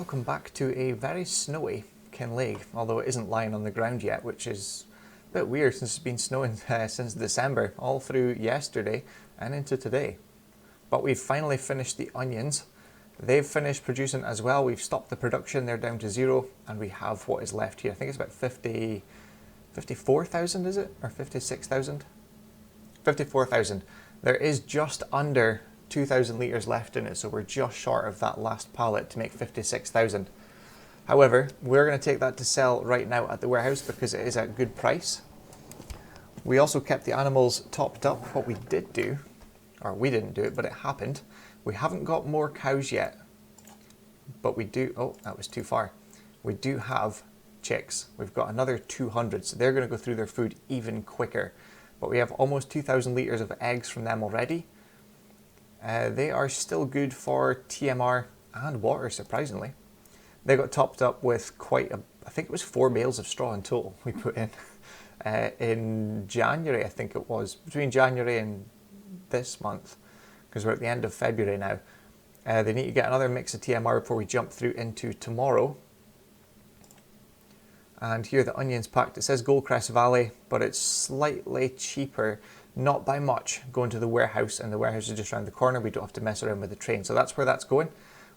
welcome back to a very snowy Kinlaig, although it isn't lying on the ground yet, which is a bit weird since it's been snowing since December, all through yesterday and into today. But we've finally finished the onions. They've finished producing as well. We've stopped the production, they're down to 0, and we have what is left here. I think it's about 54,000, is it? Or 56,000? 54,000. There is just under 2,000 litres left in it, so we're just short of that last pallet to make 56,000. However, we're going to take that to sell right now at the warehouse because it is at a good price. We also kept the animals topped up. What we did do, or we didn't do it, but it happened. We haven't got more cows yet, but we do, oh, that was too far. We do have chicks. We've got another 200, so they're going to go through their food even quicker. But we have almost 2,000 litres of eggs from them already. They are still good for TMR and water, surprisingly. They got topped up with quite a, I think it was 4 bales of straw in total we put in January, I think it was, between January and this month, because we're at the end of February now. They need to get another mix of TMR before we jump through into tomorrow. And here the onions packed, it says Goldcrest Valley, but it's slightly cheaper, not by much, going to the warehouse, and the warehouse is just around the corner. We don't have to mess around with the train, so that's where that's going.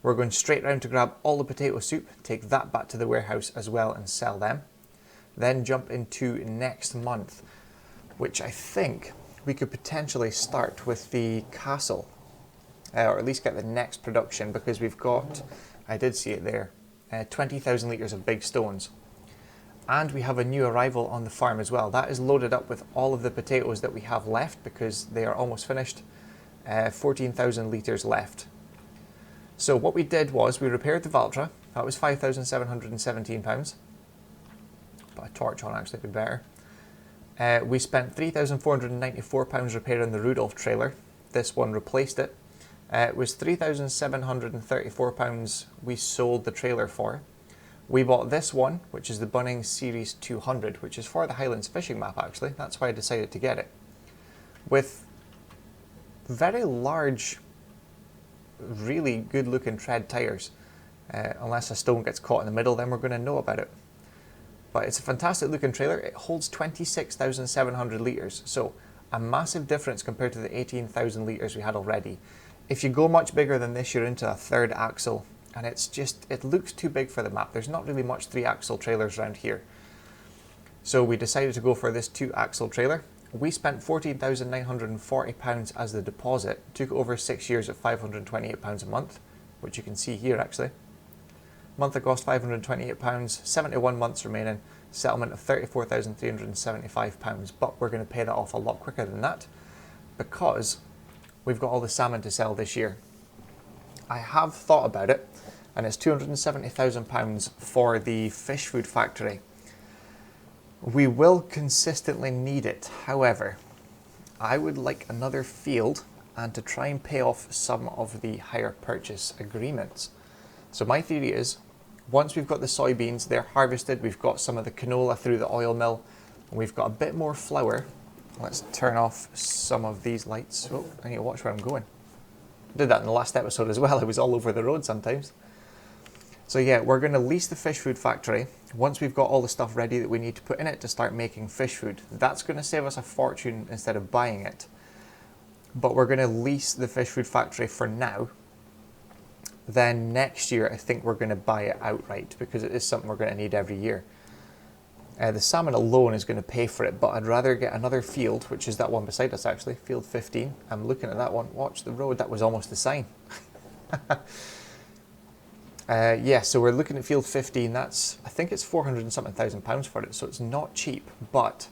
We're going straight round to grab all the potato soup, take that back to the warehouse as well and sell them. Then jump into next month, which I think we could potentially start with the castle, or at least get the next production, because we've got, I did see it there, 20,000 litres of big stones. And we have a new arrival on the farm as well. That is loaded up with all of the potatoes that we have left because they are almost finished. 14,000 litres left. So what we did was we repaired the Valtra. That was £5,717. But a torch on actually would be better. We spent £3,494 repairing the Rudolph trailer. This one replaced it. It was £3,734 we sold the trailer for. We bought this one, which is the Bunnings Series 200, which is for the Highlands fishing map actually. That's why I decided to get it. With very large, really good looking tread tyres. Unless a stone gets caught in the middle, then we're going to know about it. But it's a fantastic looking trailer. It holds 26,700 litres, so a massive difference compared to the 18,000 litres we had already. If you go much bigger than this, you're into a 3rd axle. And it's just, it looks too big for the map. There's not really much 3-axle trailers around here. So we decided to go for this 2-axle trailer. We spent £14,940 as the deposit. Took over 6 years at £528 a month, which you can see here actually. Monthly cost £528, 71 months remaining, settlement of £34,375. But we're going to pay that off a lot quicker than that because we've got all the salmon to sell this year. I have thought about it, and it's £270,000 for the fish food factory. We will consistently need it. However, I would like another field and to try and pay off some of the hire purchase agreements. So my theory is, once we've got the soybeans, they're harvested, we've got some of the canola through the oil mill, and we've got a bit more flour. Let's turn off some of these lights. Oh, I need to watch where I'm going. I did that in the last episode as well. I was all over the road sometimes. So yeah, we're going to lease the fish food factory once we've got all the stuff ready that we need to put in it to start making fish food. That's going to save us a fortune instead of buying it. But we're going to lease the fish food factory for now. Then next year, I think we're going to buy it outright because it is something we're going to need every year. The salmon alone is going to pay for it, but I'd rather get another field, which is that one beside us actually, field 15. I'm looking at that one. Watch the road. That was almost the sign. Yeah, so we're looking at field 15. That's, I think it's 400 and something thousand pounds for it, so it's not cheap, but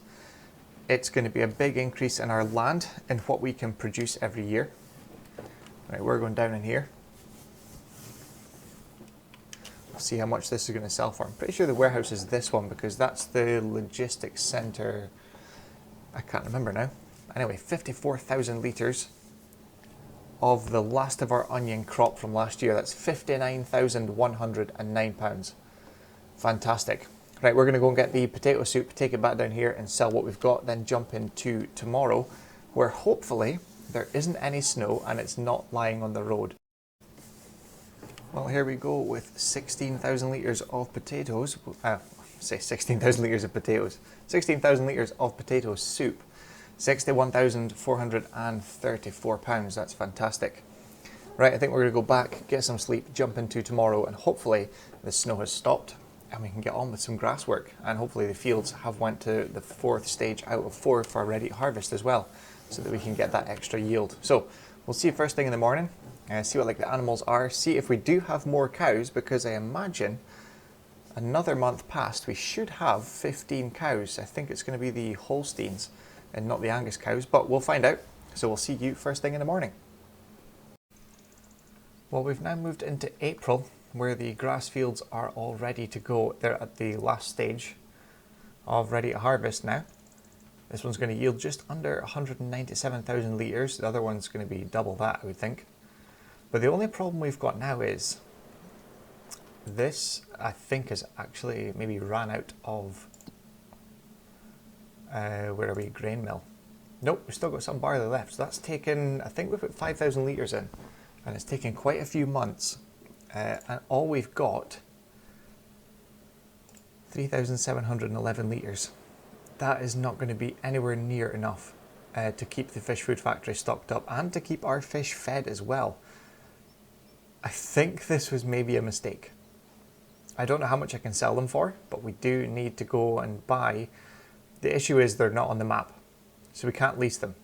it's going to be a big increase in our land and what we can produce every year. Right, we're going down in here. See how much this is going to sell for. I'm pretty sure the warehouse is this one because that's the logistics center. I can't remember now. Anyway, 54,000 litres of the last of our onion crop from last year. That's £59,109. Fantastic. Right, we're going to go and get the potato soup, take it back down here and sell what we've got, then jump into tomorrow where hopefully there isn't any snow and it's not lying on the road. Well, here we go with 16,000 litres of potatoes. Say 16,000 litres of potatoes. 16,000 litres of potato soup. 61,434 pounds. That's fantastic. Right, I think we're going to go back, get some sleep, jump into tomorrow, and hopefully the snow has stopped and we can get on with some grass work. And hopefully the fields have went to the 4th stage out of 4 for ready to harvest as well, so that we can get that extra yield. So we'll see you first thing in the morning, see what the animals are, see if we do have more cows, because I imagine another month past we should have 15 cows. I think it's going to be the Holsteins and not the Angus cows, but we'll find out. So we'll see you first thing in the morning. Well, we've now moved into April, where the grass fields are all ready to go. They're at the last stage of ready to harvest now. This one's going to yield just under 197,000 litres. The other one's going to be double that, I would think. But the only problem we've got now is this, I think, has actually maybe ran out of, where are we, grain mill. Nope, we've still got some barley left. So that's taken, I think we put 5,000 litres in. And it's taken quite a few months, and all we've got 3,711 litres. That is not going to be anywhere near enough to keep the fish food factory stocked up and to keep our fish fed as well. I think this was maybe a mistake. I don't know how much I can sell them for, but we do need to go and buy. The issue is they're not on the map, so we can't lease them.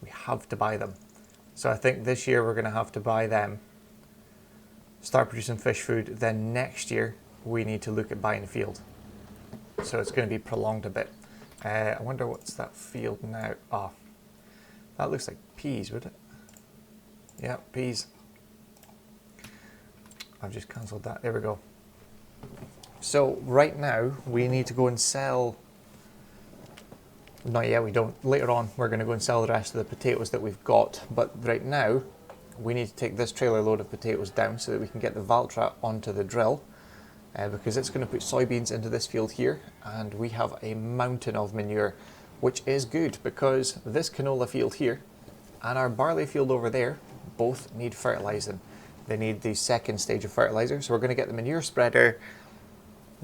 We have to buy them. So I think this year we're going to have to buy them, start producing fish food, then next year we need to look at buying a field. So it's going to be prolonged a bit. I wonder what's that field now. Oh, that looks like peas, would it? Yeah, peas. I've just cancelled that. There we go. So right now we need to go and sell. Not yet, we don't. Later on, we're going to go and sell the rest of the potatoes that we've got. But right now, we need to take this trailer load of potatoes down so that we can get the Valtra onto the drill. Because it's going to put soybeans into this field here. And we have a mountain of manure, which is good because this canola field here and our barley field over there both need fertilising. They need the 2nd stage of fertiliser. So we're going to get the manure spreader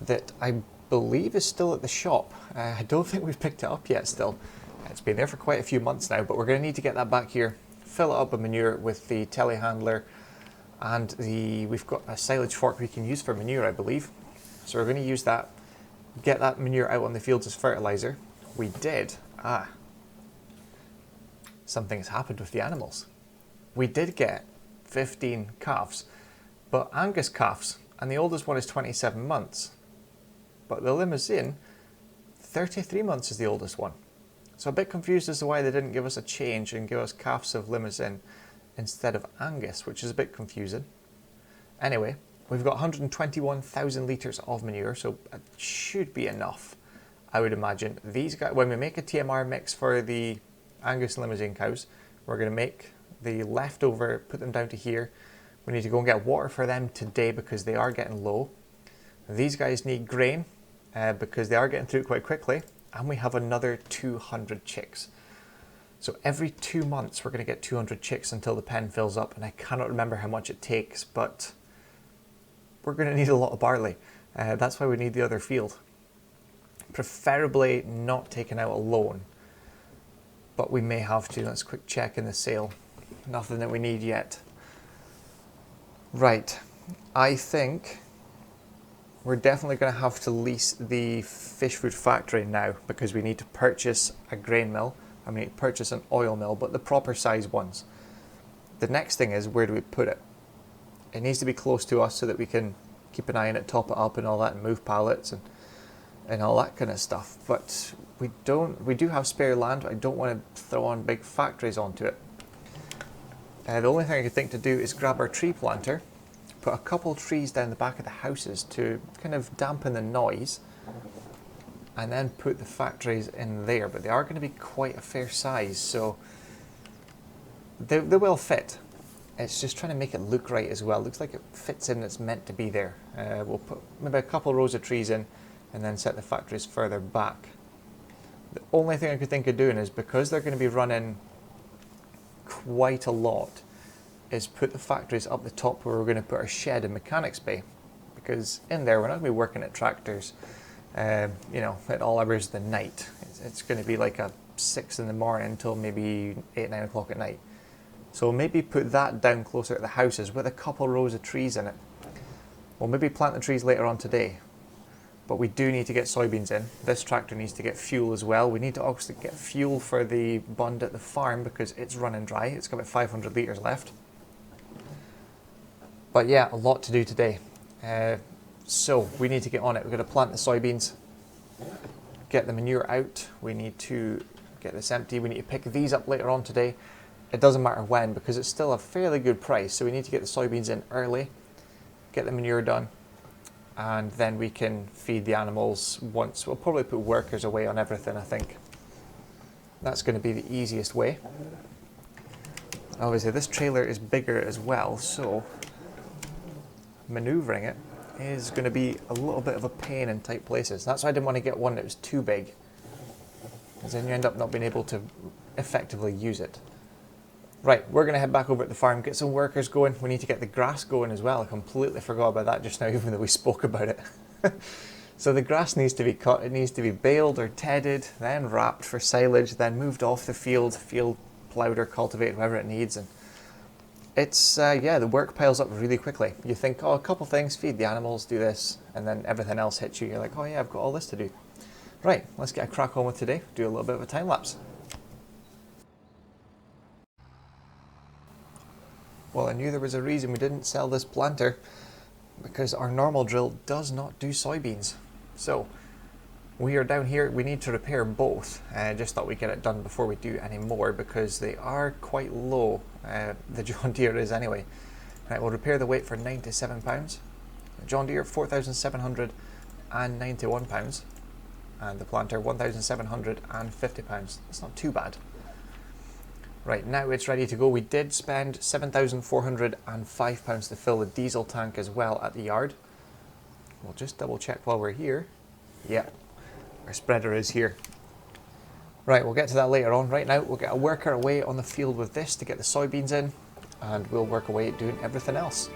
that I believe is still at the shop. I don't think we've picked it up yet still. It's been there for quite a few months now, but we're going to need to get that back here, fill it up with manure with the telehandler, and we've got a silage fork we can use for manure, I believe. So we're going to use that, get that manure out on the fields as fertiliser. We did, something has happened with the animals. We did get 15 calves, but Angus calves, and the oldest one is 27 months. But the Limousin, 33 months is the oldest one. So a bit confused as to why they didn't give us a change and give us calves of Limousin instead of Angus, which is a bit confusing. Anyway, we've got 121,000 litres of manure, so it should be enough, I would imagine. These guys, when we make a TMR mix for the Angus and Limousin cows, we're going to make the leftover, put them down to here. We need to go and get water for them today because they are getting low. These guys need grain. Because they are getting through it quite quickly, and we have another 200 chicks. So every 2 months we're going to get 200 chicks until the pen fills up, and I cannot remember how much it takes, but we're going to need a lot of barley. That's why we need the other field. Preferably not taken out alone, but we may have to. Let's quick check in the sale. Nothing that we need yet. Right, I think we're definitely going to have to lease the fish food factory now because we need to purchase a grain mill. I mean, purchase an oil mill, but the proper size ones. The next thing is, where do we put it? It needs to be close to us so that we can keep an eye on it, top it up and all that, and move pallets and all that kind of stuff. But we do have spare land. I don't want to throw on big factories onto it. The only thing I could think to do is grab our tree planter, put a couple trees down the back of the houses to kind of dampen the noise, and then put the factories in there. But they are going to be quite a fair size, so they will fit. It's just trying to make it look right as well. It looks like it fits in, it's meant to be there. We'll put maybe a couple rows of trees in and then set the factories further back. The only thing I could think of doing is, because they're going to be running quite a lot, is put the factories up the top where we're going to put our shed and mechanics bay, because in there we're not going to be working at tractors, you know, at all hours of the night. It's going to be like a 6 in the morning until maybe 8, 9 o'clock at night. So maybe put that down closer to the houses with a couple rows of trees in it. We'll maybe plant the trees later on today, but we do need to get soybeans in. This tractor needs to get fuel as well. We need to also get fuel for the bund at the farm because it's running dry. It's got about 500 litres left. But yeah, a lot to do today. So we need to get on it. We're going to plant the soybeans, get the manure out. We need to get this empty. We need to pick these up later on today. It doesn't matter when because it's still a fairly good price. So we need to get the soybeans in early, get the manure done, and then we can feed the animals once. We'll probably put workers away on everything, I think. That's going to be the easiest way. Obviously this trailer is bigger as well, so maneuvering it is going to be a little bit of a pain in tight places. That's why I didn't want to get one that was too big, because then you end up not being able to effectively use it. Right, we're going to head back over at the farm, get some workers going. We need to get the grass going as well. I completely forgot about that just now, even though we spoke about it. So the grass needs to be cut, it needs to be baled or tedded, then wrapped for silage, then moved off the field plowed or cultivated, whatever it needs. And it's, yeah, the work piles up really quickly. You think, oh, a couple things, feed the animals, do this, and then everything else hits you. You're like, oh yeah, I've got all this to do. Right, let's get a crack on with today, do a little bit of a time lapse. Well, I knew there was a reason we didn't sell this planter, because our normal drill does not do soybeans. So we are down here, we need to repair both. I just thought we'd get it done before we do any more because they are quite low. The John Deere is anyway. Right, we'll repair the weight for £97. The John Deere £4,791, and the planter £1,750. It's not too bad. Right, now it's ready to go. We did spend £7,405 to fill the diesel tank as well at the yard. We'll just double check while we're here. Yeah, our spreader is here. Right, we'll get to that later on. Right now, we'll get a worker away on the field with this to get the soybeans in, and we'll work away at doing everything else.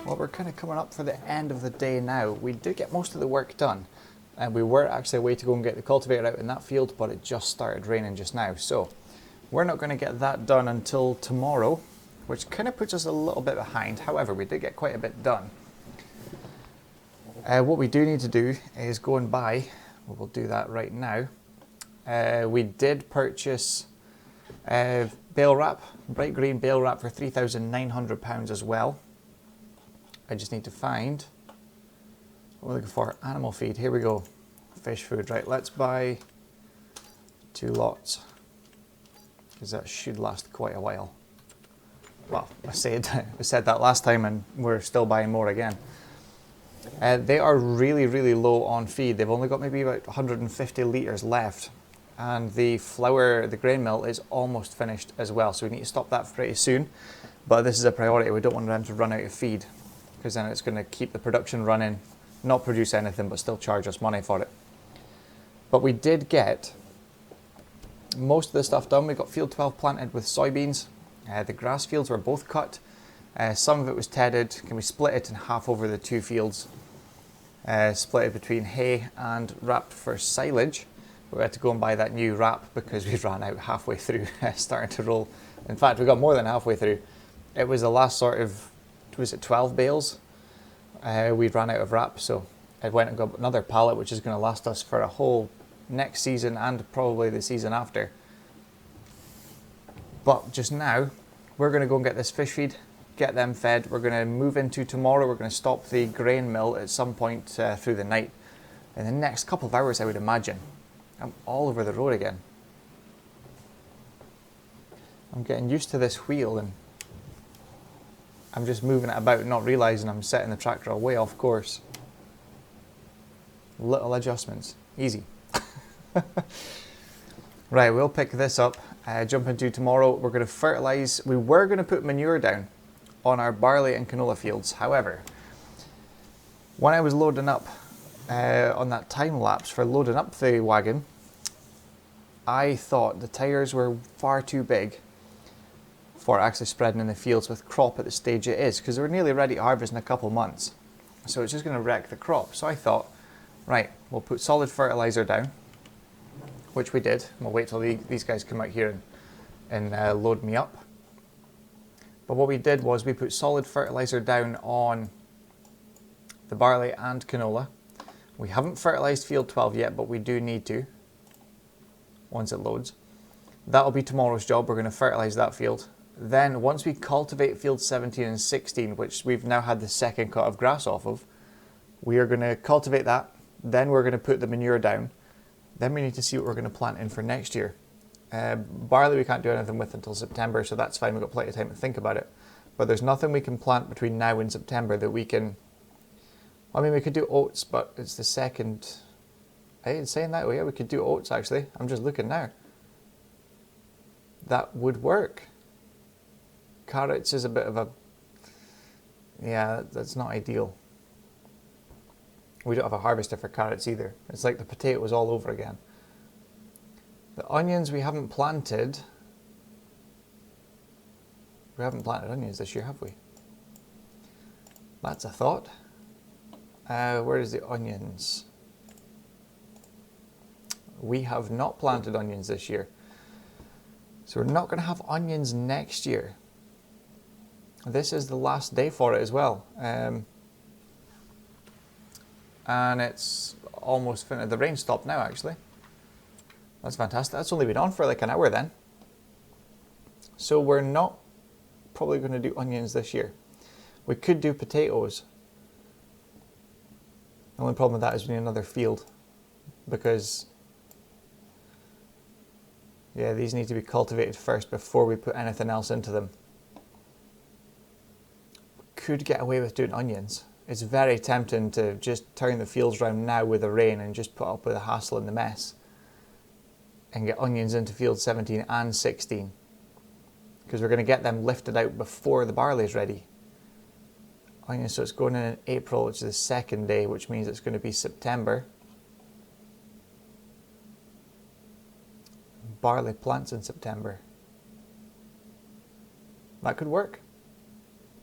Well, we're kind of coming up for the end of the day now. We did get most of the work done, and we were actually away to go and get the cultivator out in that field, but it just started raining just now. So we're not going to get that done until tomorrow, which kind of puts us a little bit behind. However, we did get quite a bit done. What we do need to do is go and buy, we'll do that right now, We did purchase bale wrap, bright green bale wrap for £3,900 as well. I just need to find what we're looking for. Animal feed, here we go. Fish food, right, let's buy 2 lots, because that should last quite a while. Well, we said that last time and we're still buying more again. They are really, really low on feed. They've only got maybe about 150 litres left. And the flour, the grain mill is almost finished as well. So we need to stop that pretty soon. But this is a priority. We don't want them to run out of feed, because then it's going to keep the production running, not produce anything, but still charge us money for it. But we did get most of the stuff done. We got field 12 planted with soybeans. The grass fields were both cut. Some of it was tedded. Can we split it in half over the 2 fields? Split it between hay and wrapped for silage. We had to go and buy that new wrap because we ran out halfway through, starting to roll. In fact, we got more than halfway through. It was the last sort of, was it 12 bales? We ran out of wrap, so I went and got another pallet, which is going to last us for a whole next season and probably the season after. But just now, we're going to go and get this fish feed, get them fed. We're going to move into tomorrow. We're going to stop the grain mill at some point through the night. In the next couple of hours, I would imagine. I'm all over the road again. I'm getting used to this wheel and I'm just moving it about, not realising I'm setting the tractor way off course. Little adjustments, easy. Right, we'll pick this up, jump into tomorrow. We're going to fertilise. We were going to put manure down on our barley and canola fields. However, when I was loading up on that time lapse for loading up the wagon, I thought the tyres were far too big for actually spreading in the fields with crop at the stage it is, because we're nearly ready to harvest in a couple months. So it's just going to wreck the crop. So I thought, right, we'll put solid fertiliser down, which we did. We'll wait till these guys come out here and load me up. But what we did was we put solid fertiliser down on the barley and canola. We haven't fertilised field 12 yet, but we do need to once it loads. That'll be tomorrow's job. We're going to fertilise that field. Then once we cultivate field 17 and 16, which we've now had the second cut of grass off of, we are going to cultivate that. Then we're going to put the manure down. Then we need to see what we're going to plant in for next year. Barley we can't do anything with until September, so that's fine. We've got plenty of time to think about it. But there's nothing we can plant between now and September that we can... I mean, we could do oats, but it's the second... I ain't saying that way. Yeah, we could do oats, actually. I'm just looking now. That would work. Carrots is a bit of a... Yeah, that's not ideal. We don't have a harvester for carrots either. It's like the potatoes all over again. The onions we haven't planted. We haven't planted onions this year, have we? That's a thought. Where is the onions? We have not planted onions this year. So we're not going to have onions next year. This is the last day for it as well. And it's almost finished. The rain stopped now, actually. That's fantastic. That's only been on for like an hour then. So we're not probably going to do onions this year. We could do potatoes. The only problem with that is we need another field, because yeah, these need to be cultivated first before we put anything else into them. Could get away with doing onions. It's very tempting to just turn the fields around now with the rain and just put up with the hassle and the mess and get onions into field 17 and 16, because we're going to get them lifted out before the barley is ready. Onions, so it's going in April, which is the second day, which means it's going to be September. Barley plants in September. That could work.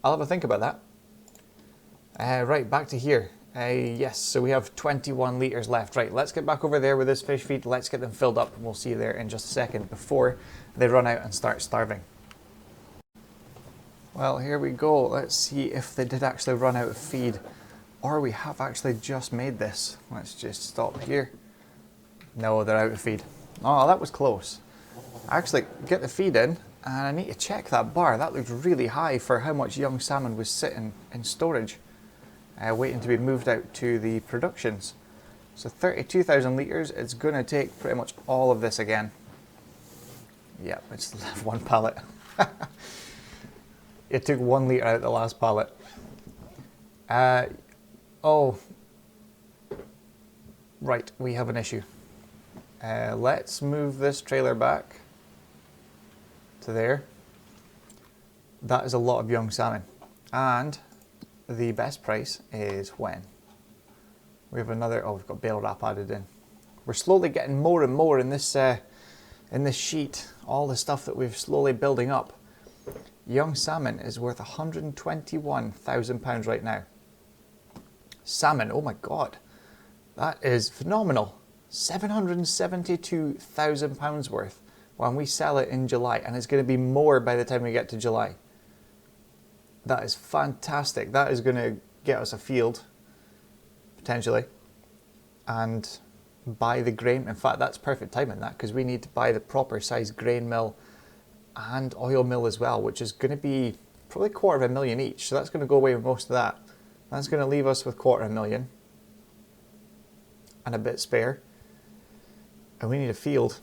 I'll have a think about that. Right, back to here. Yes, so we have 21 litres left. Right, let's get back over there with this fish feed. Let's get them filled up, and we'll see you there in just a second before they run out and start starving. Well, here we go. Let's see if they did actually run out of feed, or we have actually just made this. Let's just stop here. No, they're out of feed. Oh, that was close. Actually, get the feed in, and I need to check that bar. That looked really high for how much young salmon was sitting in storage, waiting to be moved out to the productions. So 32,000 litres, it's going to take pretty much all of this again. Yep, it's left one pallet. It took 1 litre out the last pallet. Oh, right, we have an issue. Let's move this trailer back to there. That is a lot of young salmon. And the best price is when? We have another, oh, we've got bale wrap added in. We're slowly getting more and more in this sheet, all the stuff that we've slowly building up. Young salmon is worth £121,000 right now. Salmon, oh my God, that is phenomenal. £772,000 worth when we sell it in July, and it's going to be more by the time we get to July. That is fantastic. That is going to get us a field, potentially, and buy the grain. In fact, that's perfect timing, that, because we need to buy the proper size grain mill and oil mill as well, which is going to be probably $250,000 each. So that's going to go away with most of that. That's going to leave us with $250,000 and a bit spare. And we need a field,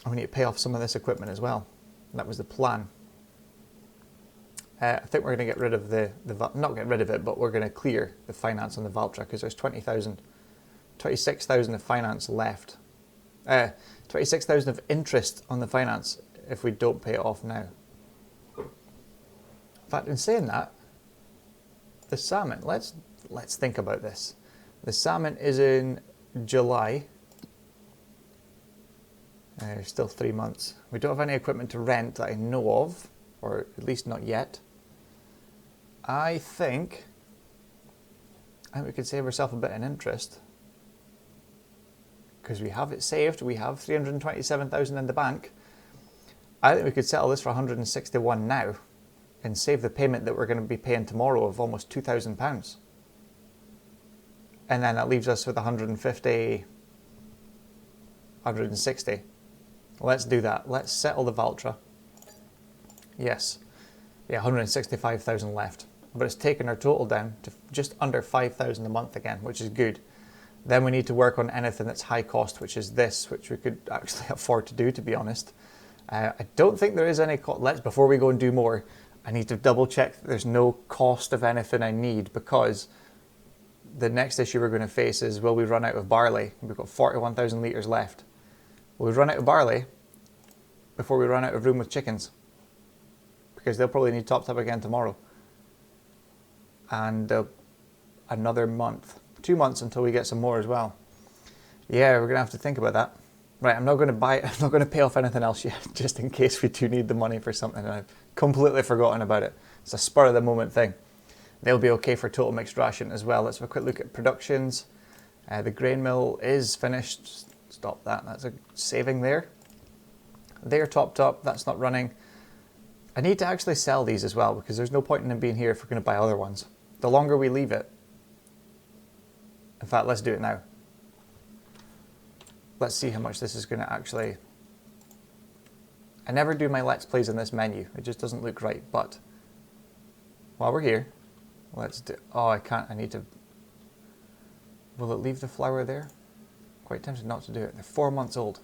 and we need to pay off some of this equipment as well. And that was the plan. I think we're going to get rid of not get rid of it, but we're going to clear the finance on the Valtra, because there's 26,000 of finance left. 26,000 of interest on the finance if we don't pay it off now. In fact, in saying that, the salmon, let's think about this. The salmon is in July. There's still 3 months. We don't have any equipment to rent that I know of, or at least not yet. I think we could save ourselves a bit in interest, because we have it saved. We have 327,000 in the bank. I think we could settle this for 161 now and save the payment that we're going to be paying tomorrow of almost £2,000. And then that leaves us with 150, 160. Let's do that. Let's settle the Valtra. Yes. Yeah, 165,000 left. But it's taken our total down to just under 5,000 a month again, which is good. Then we need to work on anything that's high cost, which is this, which we could actually afford to do, to be honest. I don't think there is any cost. Before we go and do more, I need to double check that there's no cost of anything I need, because the next issue we're going to face is, will we run out of barley? We've got 41,000 litres left. Will we run out of barley before we run out of room with chickens? Because they'll probably need topped up again tomorrow. And another month, 2 months until we get some more as well. Yeah, we're going to have to think about that. Right, I'm not going to pay off anything else yet, just in case we do need the money for something, and I've completely forgotten about it. It's a spur of the moment thing. They'll be okay for total mixed ration as well. Let's have a quick look at productions. The grain mill is finished. Stop that, that's a saving there. They're topped up, that's not running. I need to actually sell these as well, because there's no point in them being here if we're going to buy other ones. The longer we leave it, in fact, let's do it now. Let's see how much this is going to actually... I never do my Let's Plays in this menu. It just doesn't look right, but while we're here, let's do... Oh, I can't. I need to... Will it leave the flour there? Quite tempted not to do it. They're 4 months old.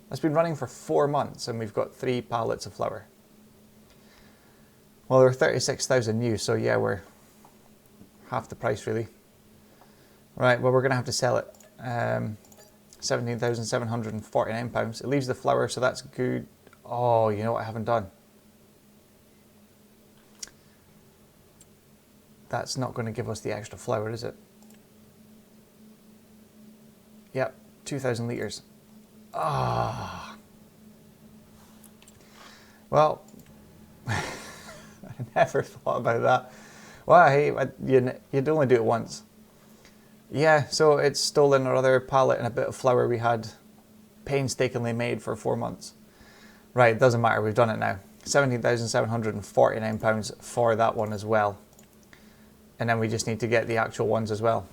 It's been running for 4 months, and we've got 3 pallets of flour. Well, there are 36,000 new, so yeah, we're half the price, really. Right, well, we're going to have to sell it. £17,749. It leaves the flour, so that's good. Oh, you know what I haven't done? That's not going to give us the extra flour, is it? Yep, 2,000 litres. Ah. Well, I never thought about that. Well, hey, you'd only do it once. Yeah, so it's stolen our other pallet and a bit of flour we had painstakingly made for 4 months. Right, it doesn't matter, we've done it now. £17,749 for that one as well. And then we just need to get the actual ones as well.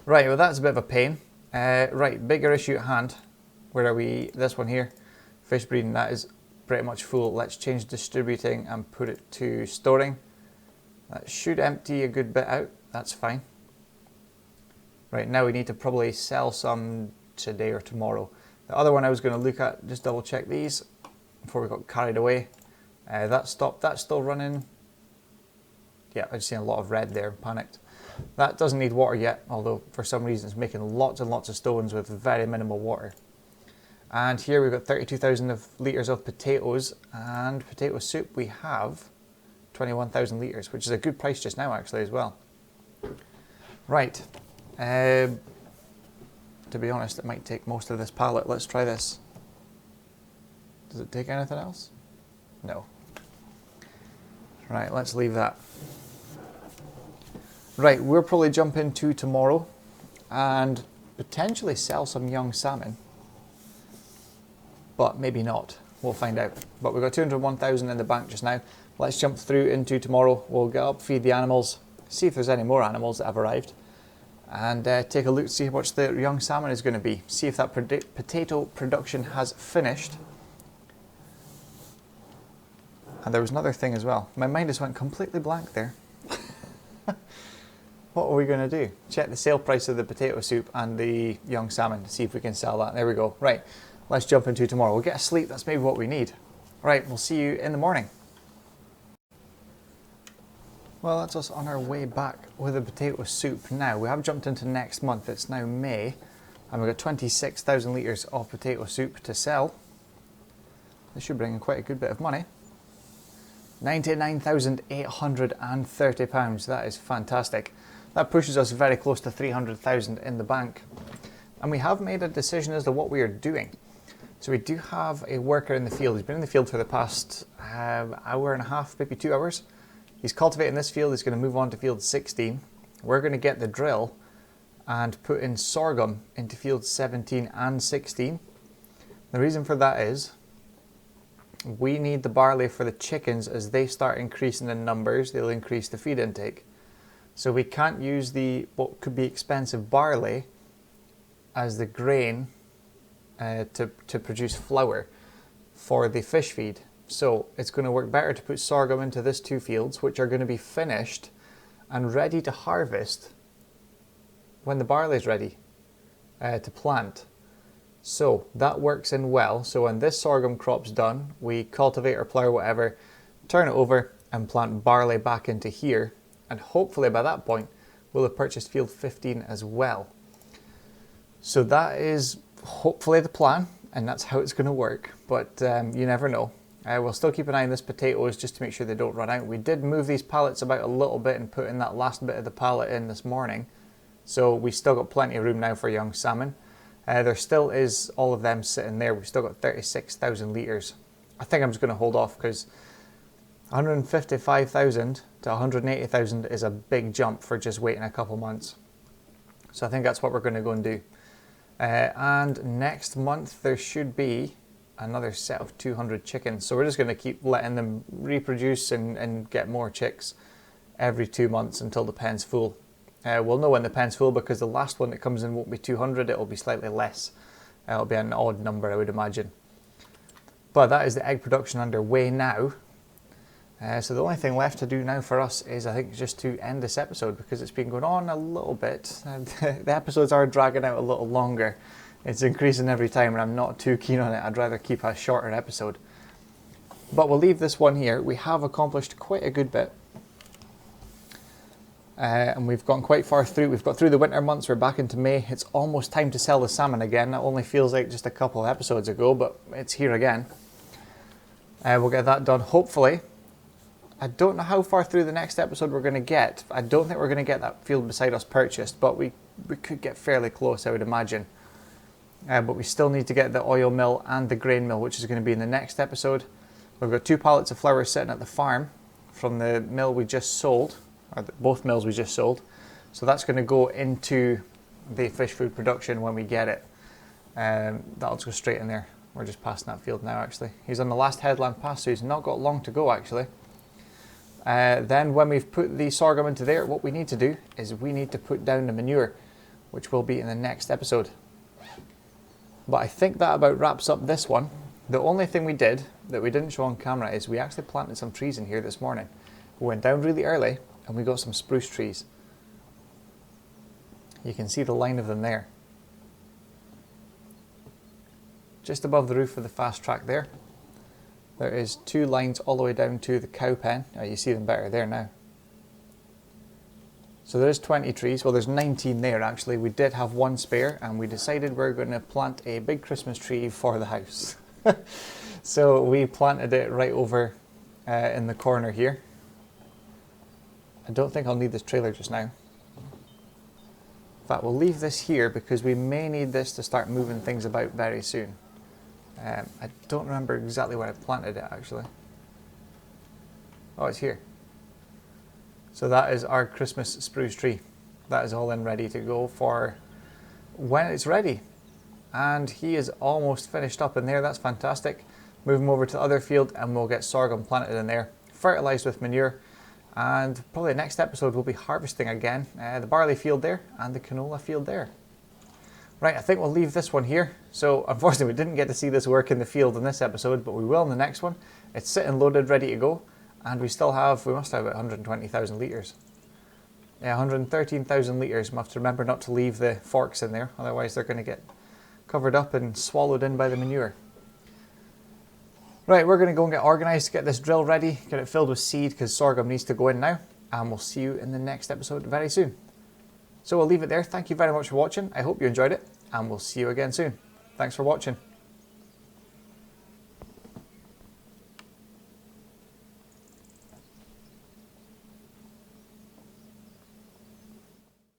Right, well that's a bit of a pain. Right, bigger issue at hand. Where are we? This one here. Fish breeding, that is pretty much full. Let's change distributing and put it to storing. That should empty a good bit out. That's fine. Right, now we need to probably sell some today or tomorrow. The other one I was going to look at, just double check these before we got carried away. That stopped. That's still running. Yeah, I just seen a lot of red there and panicked. That doesn't need water yet, although for some reason it's making lots and lots of stones with very minimal water. And here we've got 32,000 litres of potatoes, and potato soup we have 21,000 litres, which is a good price just now actually as well. Right, to be honest, it might take most of this pallet. Let's try this. Does it take anything else? No. Right, let's leave that. Right, we'll probably jump into tomorrow and potentially sell some young salmon, but maybe not. We'll find out. But we've got 201,000 in the bank just now. Let's jump through into tomorrow. We'll get up, feed the animals, see if there's any more animals that have arrived, and take a look, see how much the young salmon is going to be. See if that potato production has finished. And there was another thing as well. My mind just went completely blank there. What are we going to do? Check the sale price of the potato soup and the young salmon to see if we can sell that. There we go. Right, let's jump into tomorrow. We'll get a sleep. That's maybe what we need. Right, we'll see you in the morning. Well, that's us on our way back with the potato soup now. We have jumped into next month. It's now May, and we've got 26,000 litres of potato soup to sell. This should bring in quite a good bit of money. £99,830. That is fantastic. That pushes us very close to 300,000 in the bank. And we have made a decision as to what we are doing. So we do have a worker in the field. He's been in the field for the past hour and a half, maybe 2 hours. He's cultivating this field. He's going to move on to field 16. We're going to get the drill and put in sorghum into field 17 and 16. The reason for that is we need the barley for the chickens. As they start increasing in numbers, they'll increase the feed intake. So we can't use the what could be expensive barley as the grain to produce flour for the fish feed. So it's going to work better to put sorghum into these 2 fields, which are going to be finished and ready to harvest when the barley is ready to plant. So that works in well. So when this sorghum crop's done, we cultivate or plough whatever, turn it over and plant barley back into here. And hopefully by that point, we'll have purchased field 15 as well. So that is hopefully the plan, and that's how it's going to work. But you never know. We'll still keep an eye on this potatoes just to make sure they don't run out. We did move these pallets about a little bit and put in that last bit of the pallet in this morning. So we still got plenty of room now for young salmon. There still is all of them sitting there. We've still got 36,000 litres. I think I'm just going to hold off because 155,000 to 180,000 is a big jump for just waiting a couple months. So I think that's what we're going to go and do. And next month there should be another set of 200 chickens. So we're just going to keep letting them reproduce and get more chicks every 2 months until the pen's full. We'll know when the pen's full because the last one that comes in won't be 200, it'll be slightly less. It'll be an odd number, I would imagine. But that is the egg production underway now. So the only thing left to do now for us is, I think, just to end this episode because it's been going on a little bit. The episodes are dragging out a little longer. It's increasing every time and I'm not too keen on it. I'd rather keep a shorter episode. But we'll leave this one here. We have accomplished quite a good bit. And we've gone quite far through. We've got through the winter months. We're back into May. It's almost time to sell the salmon again. That only feels like just a couple of episodes ago, but it's here again. We'll get that done, hopefully. I don't know how far through the next episode we're going to get. I don't think we're going to get that field beside us purchased, but we could get fairly close, I would imagine. But we still need to get the oil mill and the grain mill, which is going to be in the next episode. We've got 2 pallets of flour sitting at the farm from the mill we just sold, or both mills we just sold. So that's going to go into the fish food production when we get it. That'll just go straight in there. We're just passing that field now, actually. He's on the last headland pass, so he's not got long to go, actually. Then when we've put the sorghum into there, what we need to do is we need to put down the manure, which will be in the next episode. But I think that about wraps up this one. The only thing we did that we didn't show on camera is we actually planted some trees in here this morning. We went down really early and we got some spruce trees. You can see the line of them there. Just above the roof of the fast track there. There is 2 lines all the way down to the cow pen. Oh, you see them better there now. So there's 20 trees. Well, there's 19 there actually. We did have 1 spare and we decided we're going to plant a big Christmas tree for the house. So we planted it right over in the corner here. I don't think I'll need this trailer just now. In fact, we'll leave this here because we may need this to start moving things about very soon. I don't remember exactly where I planted it actually. Oh, it's here. So that is our Christmas spruce tree. That is all in ready to go for when it's ready. And he is almost finished up in there. That's fantastic. Move him over to the other field and we'll get sorghum planted in there, fertilized with manure. And probably the next episode we'll be harvesting again the barley field there and the canola field there. Right, I think we'll leave this one here. So unfortunately we didn't get to see this work in the field in this episode, but we will in the next one. It's sitting loaded, ready to go. And we must have about 120,000 litres. Yeah, 113,000 litres. We have to remember not to leave the forks in there, otherwise they're going to get covered up and swallowed in by the manure. Right, we're going to go and get organised to get this drill ready, get it filled with seed because sorghum needs to go in now. And we'll see you in the next episode very soon. So we'll leave it there. Thank you very much for watching. I hope you enjoyed it and we'll see you again soon. Thanks for watching.